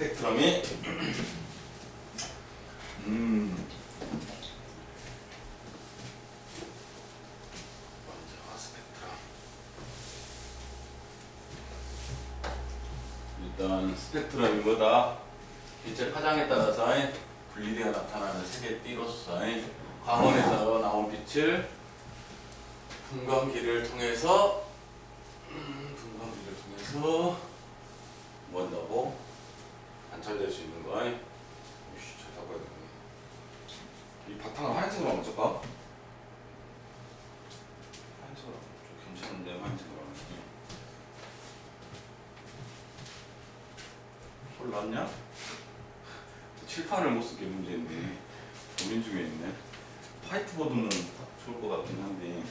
스펙트럼이 먼저 스펙트럼. 일단 스펙트럼이 뭐다? 빛의 파장에 따라서 분리되어 나타나는 색의 띠로서 광원에서 나온 빛을 분광기를 통해서 뭔다고 관찰될 수 있는 거. 우씨, 잘 닦아야 되겠네. 이 바탕을 하얀색으로 한번 칠까? 하얀색으로 좀 괜찮은데 하얀색으로 하면 홀 났냐? 칠판을 못 쓰게 문제인데 고민 중에 있네. 화이트보드는 딱 좋을 것 같긴 한데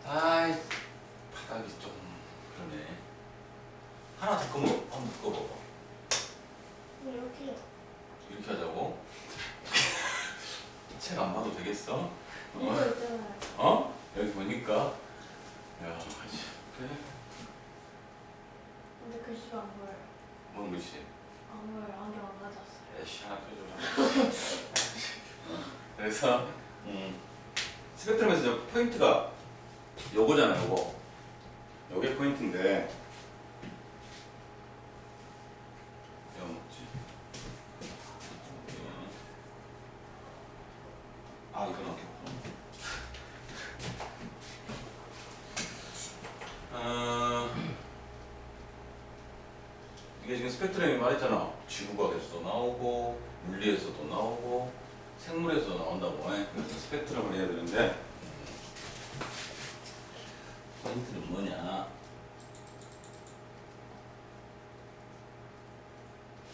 아이 바닥이 좀 그러네. 하나 더 끄면 한번 끄어봐봐. 이렇게요. 이렇게 하자고? 책 안 봐도 되겠어? 이거 있잖아요. 어? 여기 보니까 야 그래? 근데 글씨가 안 보여요. 뭔 글씨? 안 보여요. 안경 안 가져왔어요. 에이씨 하나 펴줘라. 그래서 스펙트럼에서 저 포인트가 요거잖아. 요게 포인트인데 이거 뭐지? 아 이건 어떻게 이게 지금 스펙트럼이 말했잖아. 지구과학에서도 나오고 물리에서도 나오고 생물에서도 나온다고. 그래서 스펙트럼을 해야 되는데 포인트는 뭐냐?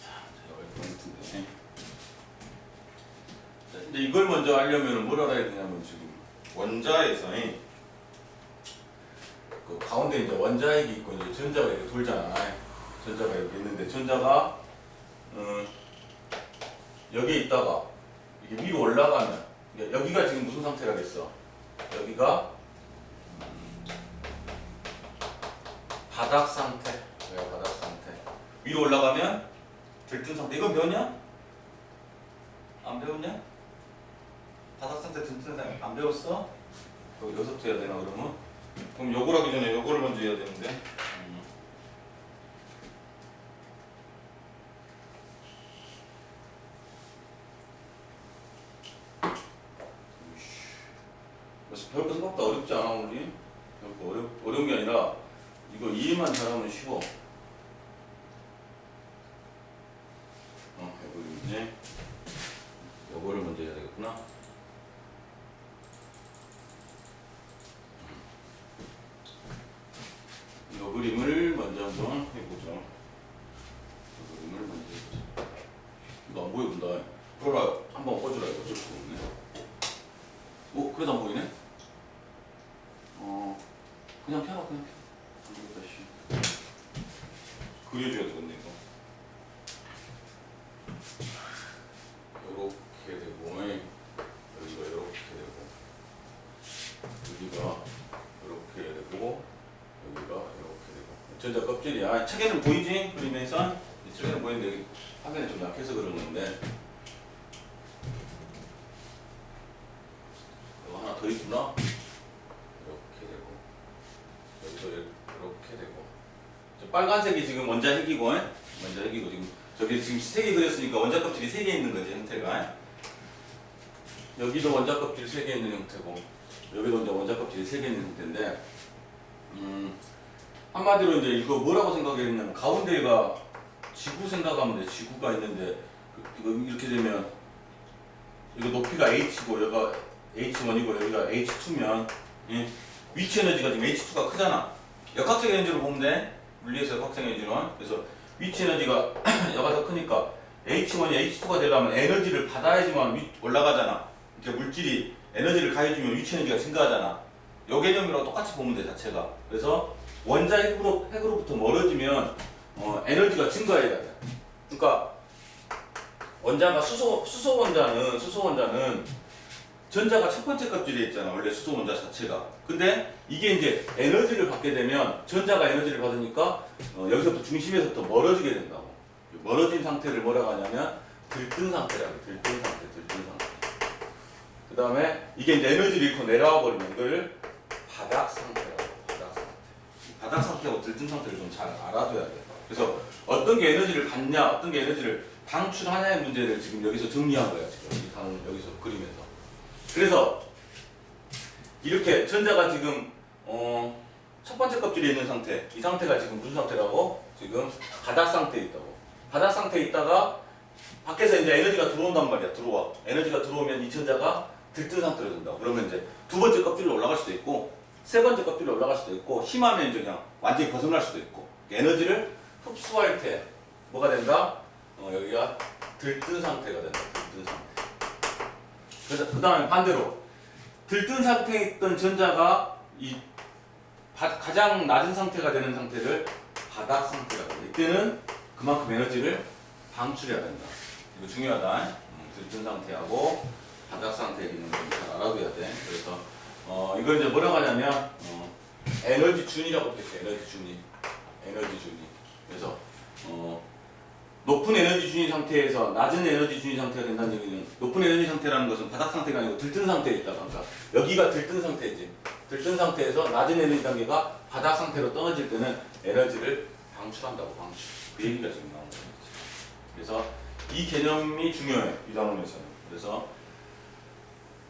자, 여기 포인트인데. 자, 근데 이걸 먼저 알려면 뭘 알아야 되냐면 지금 원자에서 그 가운데 이제 원자핵이 있고 이제 전자가 이렇게 돌잖아. 전자가 이렇게 있는데 전자가 여기에 있다가 이게 위로 올라가면 여기가 지금 무슨 상태가 됐어? 여기가 바닥 상태. 여기가 바닥 상태. 위로 올라가면 들뜬 상태. 이건 배웠냐? 안 배웠냐? 바닥 상태, 들뜬 상태 안 배웠어? 여기서부터 해야 되나 그러면? 그럼 요걸 하기 전에 요거를 먼저 해야 되는데. 별거 생각보다 어렵지 않아 우리? 별거 어려운 게 아니라 이거 이해만 잘하면 쉬워. 해보이지? 요거를 먼저 해야 되겠구나. 요 그림을 먼저 한번 해보죠. 요 그림을 먼저 해보자. 이거 안 보여 본다. 그러라 한번 꺼주라. 이거 어쩔 수가 없네. 그래도 안 보이네? 그냥 펴라 그냥 펴. 안 보겠다 씨. 그려줘야 되겠네 이거. 요렇게 되고 여기가 요렇게 되고 여기가 요렇게 되고 여기가 요렇게 되고 전자 껍질이야. 책에는 보이지? 그림에서 책에는 보이는데 화면이 좀 약해서 그런 건데 이거 하나 더 있구나. 이렇게 되고 여기도 이렇게 되고 빨간색이 지금 원자핵이고 원자핵이고 지금 저기 지금 3개 그렸으니까 원자 껍질이 3개 있는 거지 형태가. 여기도 원자 껍질이 3개 있는 형태고 여기도 이제 원자 껍질이 3개 있는 형태인데 한마디로 이제 이거 뭐라고 생각했냐면 가운데가 지구 생각하면 돼. 지구가 있는데 이거 이렇게 되면 이거 높이가 h고 여기가 h1이고 여기가 h2면 위치 에너지가 지금 h2가 크잖아. 역학적 에너지로 보면 돼. 물리에서 역학적 에너지는. 그래서 위치 에너지가 여가 더 크니까 h1이 h2가 되려면 에너지를 받아야지만 올라가잖아. 이렇게 물질이 에너지를 가해주면 위치 에너지가 증가하잖아. 요 개념이랑 똑같이 보면 돼 자체가. 그래서 원자 핵으로부터 멀어지면 에너지가 증가해야 돼. 그러니까 원자가 수소 원자는 전자가 첫 번째 껍질에 있잖아. 원래 수소 원자 자체가. 근데 이게 이제 에너지를 받게 되면 전자가 에너지를 받으니까 여기서부터 중심에서부터 멀어지게 된다고. 멀어진 상태를 뭐라고 하냐면 들뜬 상태라고. 들뜬 상태. 그 다음에 이게 이제 에너지를 잃고 내려와 버리면 이걸 바닥 상태라고. 바닥 상태하고 들뜬 상태를 좀 잘 알아둬야 돼. 그래서 어떤 게 에너지를 받냐, 어떤 게 에너지를 방출하냐의 문제를 지금 여기서 정리한 거야. 지금 이 강 여기서 그리면서. 그래서 이렇게 전자가 지금 첫 번째 껍질에 있는 상태, 이 상태가 지금 무슨 상태라고? 지금 바닥 상태에 있다고. 바닥 상태에 있다가 밖에서 이제 에너지가 들어온단 말이야. 들어와. 에너지가 들어오면 이 전자가 들뜬 상태로 된다고. 그러면 이제 두 번째 껍질로 올라갈 수도 있고, 세 번째 껍질로 올라갈 수도 있고, 심하면 이제 그냥 완전히 벗어날 수도 있고. 에너지를 흡수할 때 뭐가 된다? 여기가 들뜬 상태가 된다. 들뜬 상태. 그래서 그 다음에 반대로 들뜬 상태에 있던 전자가 이 가장 낮은 상태가 되는 상태를 바닥 상태라고 해요. 이때는 그만큼 에너지를 방출해야 된다. 이거 중요하다. 들뜬 상태하고 바닥 상태에 있는 걸 잘 알아둬야 돼. 그래서 이걸 이제 뭐라고 하냐면 에너지 준이라고 표시해. 에너지 준이. 에너지 준이. 그래서 높은 에너지 준위 상태에서 낮은 에너지 준위 상태가 된다는 얘기는, 높은 에너지 상태라는 것은 바닥 상태가 아니고 들뜬 상태에 있다가, 그러니까 여기가 들뜬 상태지. 들뜬 상태에서 낮은 에너지 단계가 바닥 상태로 떨어질 때는 에너지를 방출한다고. 방출. 그 얘기가 지금 나오는 거지. 그래서 이 개념이 중요해, 이 단원에서는. 그래서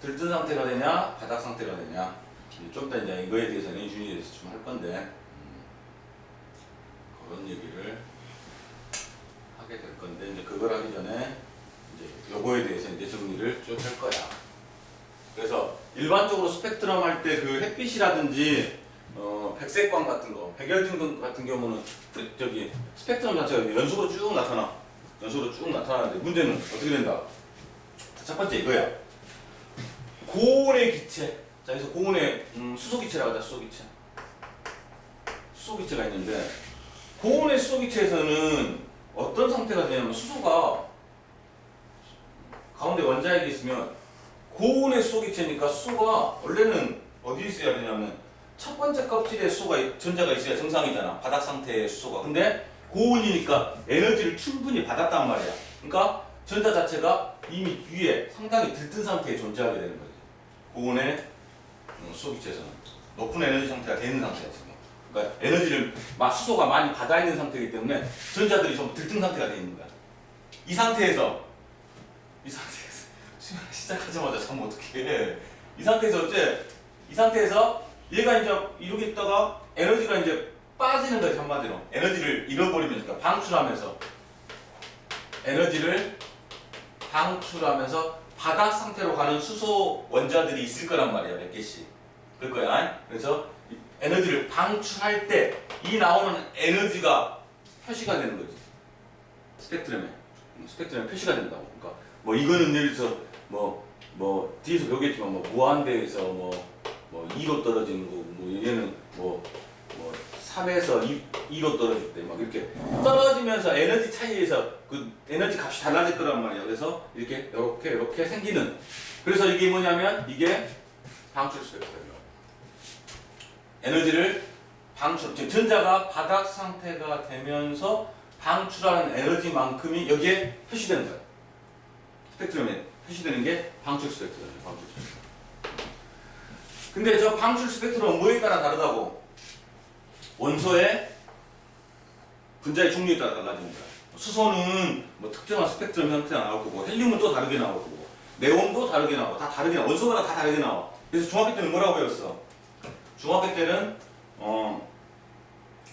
들뜬 상태가 되냐, 바닥 상태가 되냐, 좀 이따 이제 이거에 대해서 에너지 준위에 대해서 좀 할 건데, 그런 얘기를 하게 될 건데, 이제 그걸 하기 전에 이제 요거에 대해서 이제 정리를 쭉 할 거야. 그래서 일반적으로 스펙트럼 할 때 그 햇빛이라든지 백색광 같은 거, 백열등 같은 경우는 저기 스펙트럼 자체가 연속으로 쭉 나타나. 연속으로 쭉 나타나는데 문제는 어떻게 된다? 첫 번째 이거야. 고온의 기체. 자, 그래서 고온의 수소기체라고 하자. 수소기체. 수소기체가 있는데, 고온의 수소기체에서는 어떤 상태가 되냐면, 수소가 가운데 원자핵이 있으면 고온의 수소기체니까 수소가 원래는 어디에 있어야 되냐면 첫 번째 껍질에 수소가, 전자가 있어야 정상이잖아. 바닥 상태의 수소가. 근데 고온이니까 에너지를 충분히 받았단 말이야. 그러니까 전자 자체가 이미 위에 상당히 들뜬 상태에 존재하게 되는 거지. 고온의 수소기체에서는 높은 에너지 상태가 되는 상태야 지금. 그러니까 에너지를 수소가 많이 받아 있는 상태이기 때문에 전자들이 전부 들뜬 상태가 돼 있는 거야. 이 상태에서 시작하자마자 참 어떡해. 이 상태에서 얘가 이제 이렇게 있다가 에너지가 이제 빠지는 거지. 한마디로 에너지를 잃어버리면, 그러니까 에너지를 방출하면서 바닥 상태로 가는 수소 원자들이 있을 거란 말이야. 몇 개씩. 그럴 거야. 그래서 에너지를 방출할 때 이 나오는 에너지가 표시가 되는 거지. 스펙트럼에 표시가 된다고. 그러니까 뭐 이거는 예를 들어서 뭐 뒤에서 배우겠지만 뭐 무한대에서 뭐 2로 떨어지는 거고, 뭐 얘는 뭐 3에서 2로 떨어질 때 막 이렇게 떨어지면서 에너지 차이에서 그 에너지 값이 달라질 거란 말이야. 그래서 이렇게 생기는. 그래서 이게 뭐냐면 이게 방출 스펙트럼이야. 에너지를 즉 전자가 바닥 상태가 되면서 방출하는 에너지만큼이 여기에 표시되는 거야. 스펙트럼에 표시되는 게 방출 스펙트럼이에요. 방출 스펙트럼. 근데 저 방출 스펙트럼은 뭐에 따라 다르다고? 원소의 분자의 종류에 따라 달라집니다. 수소는 뭐 특정한 스펙트럼 형태가 나올 거고, 헬륨은 또 다르게 나올 거고, 네온도 다르게 나오고, 다 다르게 나와. 원소마다 다 다르게 나와. 그래서 중학교 때는 뭐라고 배웠어? 중학교 때는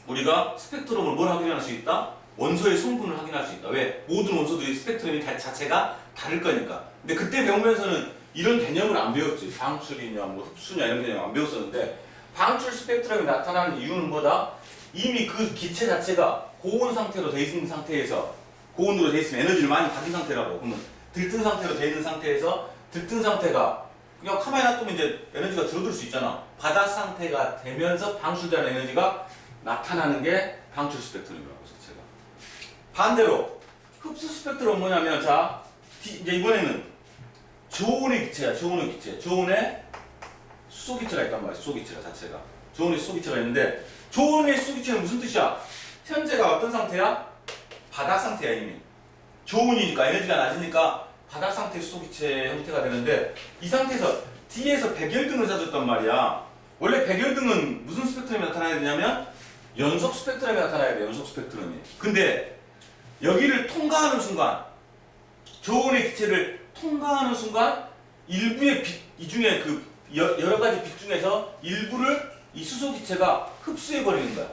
우리가 스펙트럼을 뭘 확인할 수 있다? 원소의 성분을 확인할 수 있다. 왜? 모든 원소들이 스펙트럼이 자체가 다를 거니까. 근데 그때 배우면서는 이런 개념을 안 배웠지. 방출이냐 뭐 흡수냐 이런 개념 안 배웠었는데, 방출 스펙트럼이 나타나는 이유는 뭐다? 이미 그 기체 자체가 고온 상태로 돼 있는 상태에서, 고온으로 돼 있으면 에너지를 많이 받은 상태라고. 그러면 들뜬 상태로 돼 있는 상태에서, 들뜬 상태가 그냥 가만히 놔두면 이제 에너지가 줄어들 수 있잖아. 바닥 상태가 되면서 방출되는 에너지가 나타나는 게 방출 스펙트럼이라고 자체가. 반대로 흡수 스펙트럼은 뭐냐면, 자 이제 이번에는 저온의 기체야. 저온의 기체. 저온의 수소기체가 있단 말이야. 수소기체가 자체가. 저온의 수소기체가 있는데 저온의 수소기체는 무슨 뜻이야? 현재가 어떤 상태야? 바닥 상태야 이미. 저온이니까 에너지가 낮으니까 바닥 상태의 수소기체 형태가 되는데 이 상태에서 뒤에서 백열등을 찾았단 말이야. 원래 백열등은 무슨 스펙트럼이 나타나야 되냐면 연속 스펙트럼이 나타나야 돼. 연속 스펙트럼이. 근데 여기를 통과하는 순간 저온의 기체를 통과하는 순간 일부의 빛, 이 중에 그 여러 가지 빛 중에서 일부를 이 수소 기체가 흡수해 버리는 거야.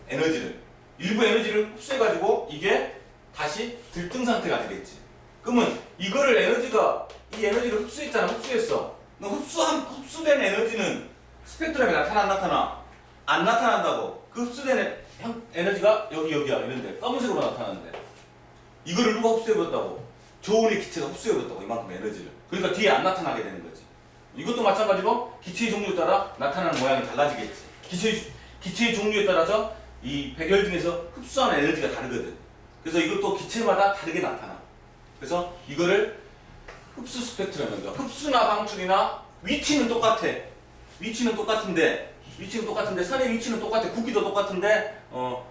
에너지를. 일부 에너지를 흡수해 가지고 이게 다시 들등 상태가 되겠지. 그러면 이거를 이 에너지를 흡수했잖아. 흡수했어. 그럼 흡수된 에너지는 스펙트럼에 나타나 안 나타나? 안 나타난다고. 그 흡수된 에너지가 여기야 이런데 검은색으로 나타나는데 이거를 누가 흡수해버렸다고? 저온의 기체가 흡수해버렸다고 이만큼 에너지를. 그러니까 뒤에 안 나타나게 되는 거지. 이것도 마찬가지로 기체의 종류에 따라 나타나는 모양이 달라지겠지. 기체의 종류에 따라서 이 백열등에서 흡수하는 에너지가 다르거든. 그래서 이것도 기체마다 다르게 나타나. 그래서 이거를 흡수 스펙트럼이다. 흡수나 방출이나 위치는 똑같아. 위치는 똑같은데 선의 위치는 똑같아. 굵기도 똑같은데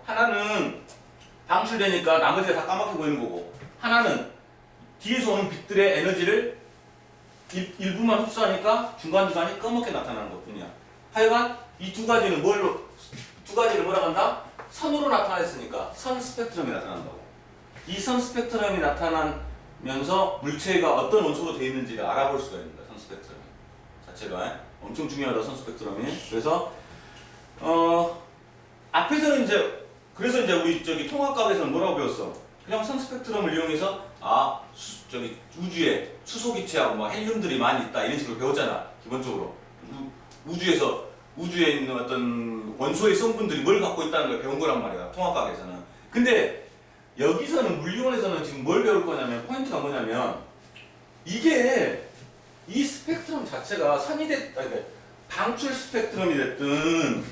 하나는 방출되니까 나머지가 다 까맣게 보이는 거고 하나는 뒤에서 오는 빛들의 에너지를 일부만 흡수하니까 중간중간이 검게 나타나는 것 뿐이야. 하여간 이 두 가지를 뭐라고 한다? 선으로 나타냈으니까 선 스펙트럼이 나타난다고. 이 선 스펙트럼이 나타나면서 물체가 어떤 원소로 되어 있는지를 알아볼 수가 있는 거야. 선 스펙트럼이 자체가 엄청 중요하다. 선 스펙트럼이. 그래서 앞에서는 그래서 우리 통합과학에서는 뭐라고 배웠어? 그냥 선 스펙트럼을 이용해서 우주에 수소기체하고 막 헬륨들이 많이 있다 이런 식으로 배웠잖아. 기본적으로 우주에 있는 어떤 원소의 성분들이 뭘 갖고 있다는 걸 배운 거란 말이야. 통합과학에서는. 근데 여기서는 물리원에서는 지금 뭘 배울 거냐면 포인트가 뭐냐면 이게 이 스펙트럼 자체가 방출 스펙트럼이 됐든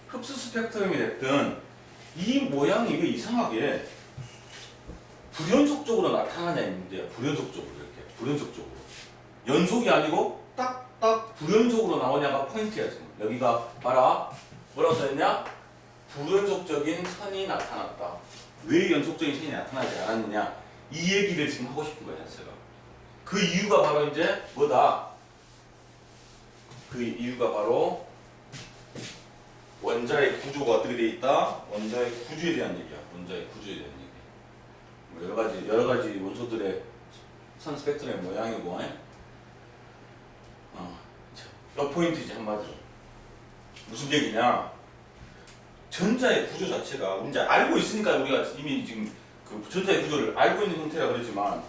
흡수 스펙트럼이 됐든 이 모양이 이게 이상하게 불연속적으로 나타나냐는 문제야. 불연속적으로 이렇게 불연속적으로 연속이 아니고 딱딱 불연속으로 나오냐가 포인트야. 지금 여기가 봐라. 뭐라고 써있냐? 불연속적인 선이 나타났다. 왜 연속적인 선이 나타나지 않았느냐? 이 얘기를 지금 하고 싶은 거야. 제가 그 이유가 바로 이제 뭐다? 그 이유가 바로 원자의 구조가 어떻게 돼 있다? 원자의 구조에 대한 얘기야. 원자의 구조에 대한 얘기. 뭐 여러 가지 원소들의 선 스펙트럼의 모양이고, 몇 포인트지 한마디로. 무슨 얘기냐? 전자의 구조 자체가 이제 알고 있으니까 우리가 이미 지금 그 전자의 구조를 알고 있는 형태라 그러지만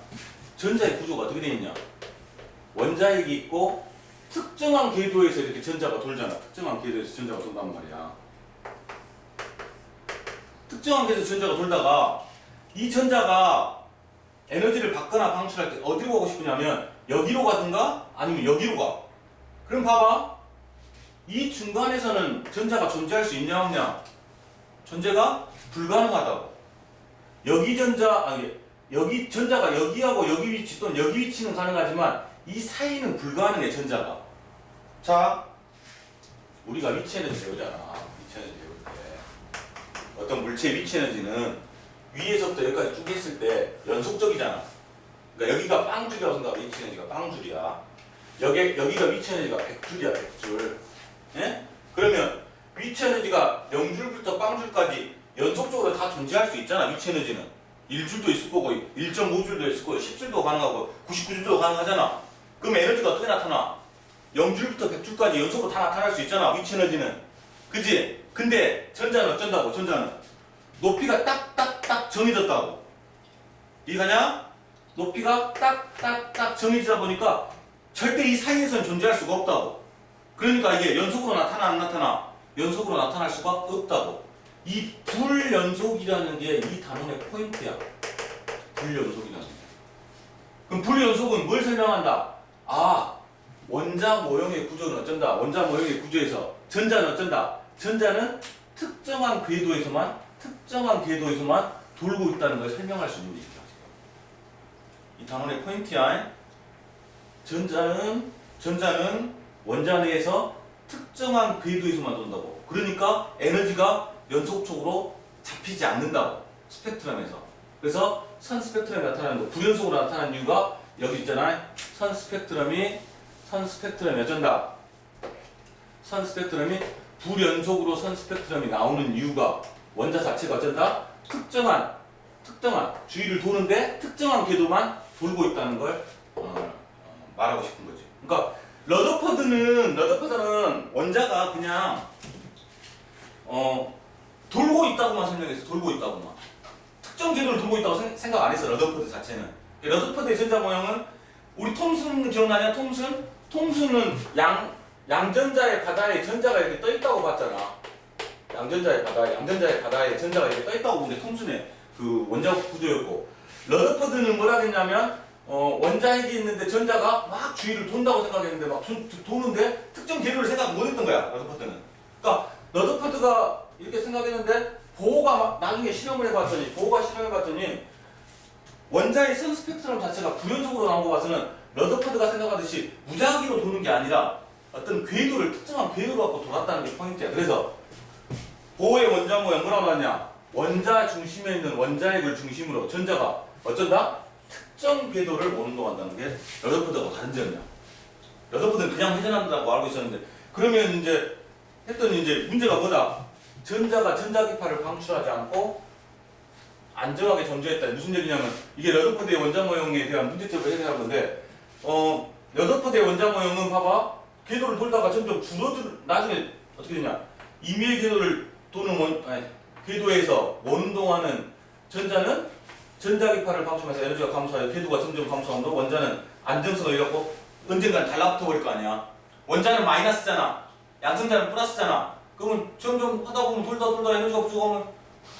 전자의 구조가 어떻게 되어 있냐? 원자핵이 있고 특정한 궤도에서 이렇게 전자가 돌잖아. 특정한 궤도에서 전자가 돈단 말이야. 특정한 궤도에서 전자가 돌다가 이 전자가 에너지를 받거나 방출할 때 어디로 가고 싶으냐면 여기로 가든가 아니면 여기로 가. 그럼 봐봐. 이 중간에서는 전자가 존재할 수 있냐 없냐? 존재가 불가능하다고. 여기 전자가 여기하고 여기 위치 또는 여기 위치는 가능하지만 이 사이는 불가능해. 전자가. 자, 우리가 위치 에너지 배우잖아. 위치 에너지 배울 때 어떤 물체의 위치 에너지는 위에서부터 여기까지 쭉 했을 때 연속적이잖아. 그러니까 여기가 빵줄이라고 생각해. 위치 에너지가 빵줄이야. 여기가 위치 에너지가 100줄이야. 100줄. 예? 그러면 위치 에너지가 0줄부터 빵줄까지 연속적으로 다 존재할 수 있잖아. 위치 에너지는 1줄도 있을 거고 1.5줄도 있을 거고 10줄도 가능하고 99줄도 가능하잖아. 그럼 에너지가 어떻게 나타나? 0줄부터 100줄까지 연속으로 다 나타날 수 있잖아. 위치 에너지는. 그치? 근데 전자는 어쩐다고? 전자는 높이가 딱딱딱 정해졌다고. 이해가냐? 높이가 딱딱딱 정해지다 보니까 절대 이 사이에서는 존재할 수가 없다고. 그러니까 이게 연속으로 나타나 안 나타나? 연속으로 나타날 수가 없다고. 이 불연속이라는 게 이 단원의 포인트야. 불연속이라는 게. 그럼 불연속은 뭘 설명한다? 원자 모형의 구조는 어쩐다. 원자 모형의 구조에서 전자는 어쩐다. 전자는 특정한 궤도에서만 돌고 있다는 걸 설명할 수 있는 얘기다. 이 단원의 포인트야. 전자는 원자 내에서 특정한 궤도에서만 돈다고. 그러니까 에너지가 연속적으로 잡히지 않는다고. 스펙트럼에서. 그래서 선 스펙트럼이 나타나는 거. 불연속으로 나타나는 이유가 여기 있잖아요. 선 스펙트럼이 어쩐다. 선 스펙트럼이 불연속으로 선 스펙트럼이 나오는 이유가 원자 자체가 어쩐다. 특정한 주위를 도는데 특정한 궤도만 돌고 있다는 걸 말하고 싶은 거지. 그러니까 러더퍼드는 원자가 그냥 돌고 있다고만 설명했어. 돌고 있다고만. 특정 궤도를 돌고 있다고 생각 안 했어. 러더퍼드 자체는. 러더퍼드의 전자 모형은 우리 톰슨 기억나냐? 톰슨은 양전자의 바다에 전자가 이렇게 떠 있다고 봤잖아. 양전자의 바다에 전자가 이렇게 떠 있다고 보는데 톰슨의 그 원자 구조였고, 러더퍼드는 뭐라 했냐면 원자핵이 있는데 전자가 막 주위를 돈다고 생각했는데 막 도는데 특정 궤도를 생각 못 했던 거야. 러더퍼드는. 그러니까 러더퍼드가 이렇게 생각했는데 보호가 나중에 실험을 해봤더니 원자의 선 스펙트럼 자체가 불연속으로 나온 거 봐서는 러더퍼드가 생각하듯이 무작위로 도는 게 아니라 어떤 궤도를 특정한 궤도를 갖고 돌았다는 게 포인트야. 그래서 보호의 원자 모형 뭐라고 나왔냐? 원자 중심에 있는 원자핵을 중심으로 전자가 어쩐다? 특정 궤도를 오는동한다는 게 러더퍼드하고 다른 점이야. 러더퍼드는 그냥 회전한다고 알고 있었는데, 그러면 이제 했더니 이제 문제가 뭐다? 전자가 전자기파를 방출하지 않고 안정하게 존재했다. 무슨 얘기냐면 이게 러더퍼드의 원자 모형에 대한 문제점을 해결한 건데, 러더퍼드의 원자 모형은 봐봐, 궤도를 돌다가 점점 나중에 어떻게 되냐? 임의의 궤도를 도는 궤도에서 원동하는 전자는 전자기파를 방출하면서 에너지가 감소하여 궤도가 점점 감소하므로 원자는 안정성을 잃었고 언젠간 달라붙어 버릴 거 아니야. 원자는 마이너스잖아. 양성자는 플러스잖아. 그러면 점점 하다 보면 돌다 에너지가 부족하면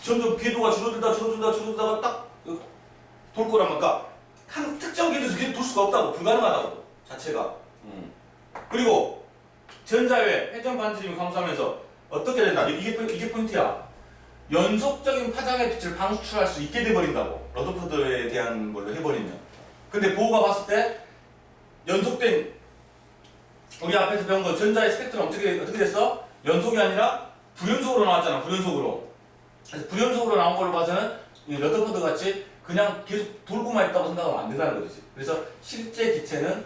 점점 궤도가 줄어들다가 딱 돌 거란 말이야. 한 특정 궤도에서 계속 돌 수가 없다고. 불가능하다고. 자체가. 그리고 전자의 회전 반지름이 감소하면서 어떻게 된다? 이게 포인트야. 연속적인 파장의 빛을 방출할 수 있게 돼버린다고. 러더퍼드에 대한 걸로 해버리면. 근데 보호가 봤을 때 연속된, 우리 앞에서 배운 거 전자의 스펙트럼 어떻게 됐어? 연속이 아니라 불연속으로 나왔잖아. 불연속으로. 그래서 불연속으로 나온 걸로 봐서는 러더퍼드 같이 그냥 계속 돌고만 있다고 생각하면 안 된다는 거지. 그래서 실제 기체는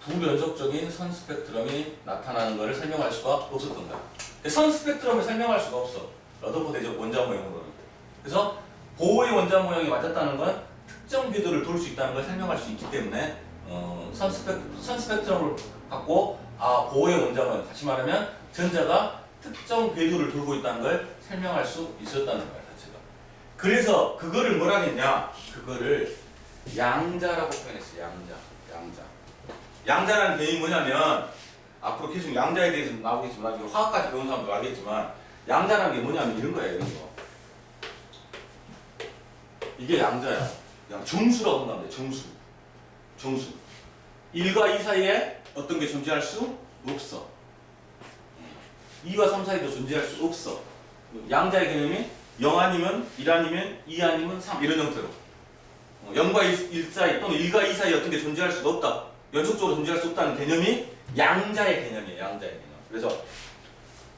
불연속적인 선 스펙트럼이 나타나는 것을 설명할 수가 없었던 거야. 선 스펙트럼을 설명할 수가 없어. 러더퍼드의 원자 모형으로는. 그래서 보호의 원자 모형이 맞았다는 건 특정 궤도를 돌 수 있다는 걸 설명할 수 있기 때문에 선 스펙트럼을 갖고 보호의 원자 모형, 다시 말하면 전자가 특정 궤도를 돌고 있다는 걸 설명할 수 있었다는 거야, 자체가. 그래서 그거를 뭐라 했냐? 그거를 양자라고 표현했어. 양자라는 개념이 뭐냐면, 앞으로 계속 양자에 대해서 나오겠지만, 나중에 화학까지 배운 사람도 알겠지만, 양자라는 게 뭐냐면 이런 거야, 이런 거. 이게 양자야. 그냥 정수라고 생각하면 돼, 정수. 1과 2 사이에 어떤 게 존재할 수 없어. 2와 3 사이도 존재할 수 없어. 양자의 개념이 0 아니면 1 아니면 2 아니면 3 이런 형태로. 0과 1 사이 또는 1과 2 사이에 어떤 게 존재할 수가 없다. 연속적으로 존재할 수 없다는 개념이 양자의 개념이에요. 양자의 개념.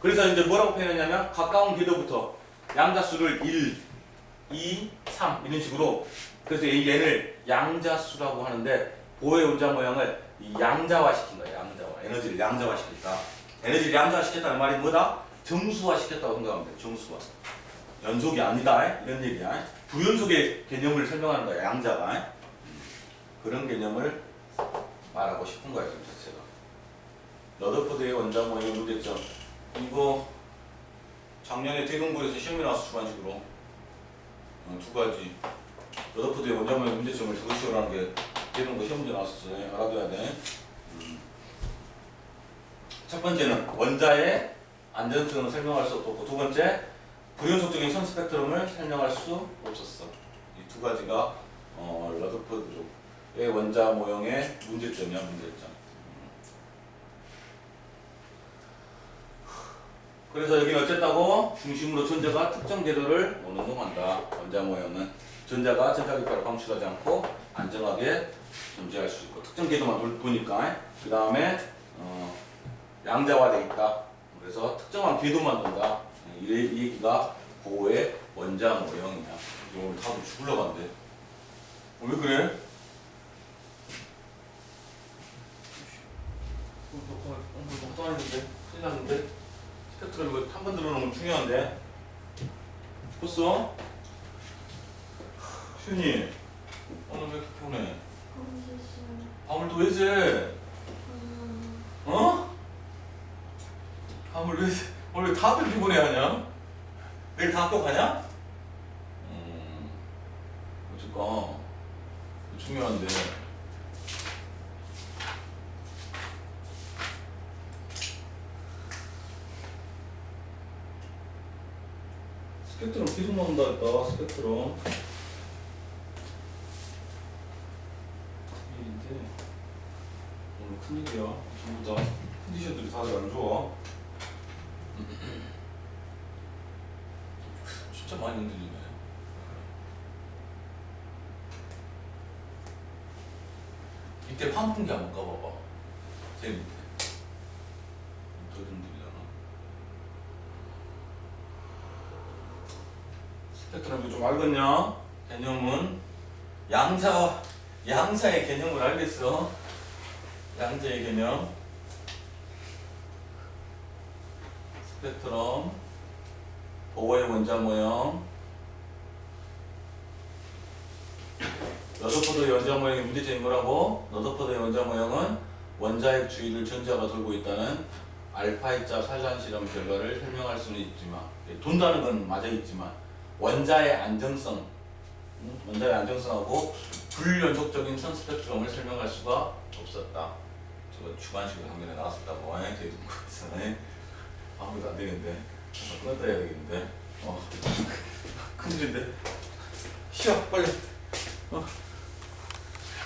그래서 이제 뭐라고 표현했냐면 가까운 궤도부터 양자수를 1, 2, 3 이런 식으로. 그래서 이 얘를 양자수라고 하는데 보호의 원자 모형을 양자화시킨 거예요. 양자화. 에너지를 양자화시켰다. 에너지를 양자화시켰다는 말이 뭐다? 정수화시켰다고 생각하면 돼. 정수화. 연속이 아니다. 이런 얘기야. 불연속의 개념을 설명하는 거야. 양자가. 그런 개념을 말하고 싶은 거야. 지금 자체가. 러더퍼드의 원자 모형의 문제점. 이거 작년에 대동부에서 시험이 나와서 주관식으로 두 가지. 러더퍼드의 원자 모형의 문제점을 적으시오라는 게 대동부 시험 문제 나왔었어요. 알아둬야 돼. 첫 번째는 원자의 안전성을 설명할 수 없고, 두 번째 불연속적인 선 스펙트럼을 설명할 수 없었어. 이 두 가지가 러더퍼드의 원자 모형의 문제점이야. 그래서 여기는 어쨌다고? 중심으로 전자가 특정 궤도를 운동한다. 원자 모형은 전자가 전자기파를 방출하지 않고 안정하게 존재할 수 있고 특정 궤도만 도니까. 그 다음에 양자화돼 있다. 그래서 특정한 궤도만 돈다. 이 얘기가 고의 원자 모형이야. 오늘 다들 죽으려고 한대. 왜 그래? 오늘 화장했는데 큰일 났는데 스펙트럼 이거 한 번 들어놓으면 중요한데. 봤어? 시윤이 오늘 왜 이렇게 피곤해? 밤을 또 왜 새? 어? 밤을 왜 새? 오늘 왜 다들 피곤해하냐? 내일 다 학교 가냐? 어쩔까? 중요한데. 스펙트럼 계속 나온다 했다. 스펙트럼. 큰일인데 오늘 큰일이야. 전부 다 컨디션들이 다들 안 좋아. 진짜 많이 흔들리네. 밑에 환풍기 한번 까봐봐. 제일 밑에 더 흔들리잖아. 스펙트럼이 좀 알겠냐? 개념은 양자의 개념을 알겠어? 양자의 개념. 스펙트럼, 보호의 원자 모형. 러더포드의 원자 모형의 문제점이 뭐라고? 러더포드의 원자 모형은 원자핵 주위를 전자가 돌고 있다는 알파이자 산란 실험 결과를 설명할 수는 있지만, 돈다는 건 맞아 있지만 원자의 안정성하고 불연속적인 선 스펙트럼을 설명할 수가 없었다. 저거 주관식으로 학년에 나왔었다고. 저희도 아무것도 안 되겠는데. 끊었다 해야 되겠는데. 큰일인데. 쉬어 빨리.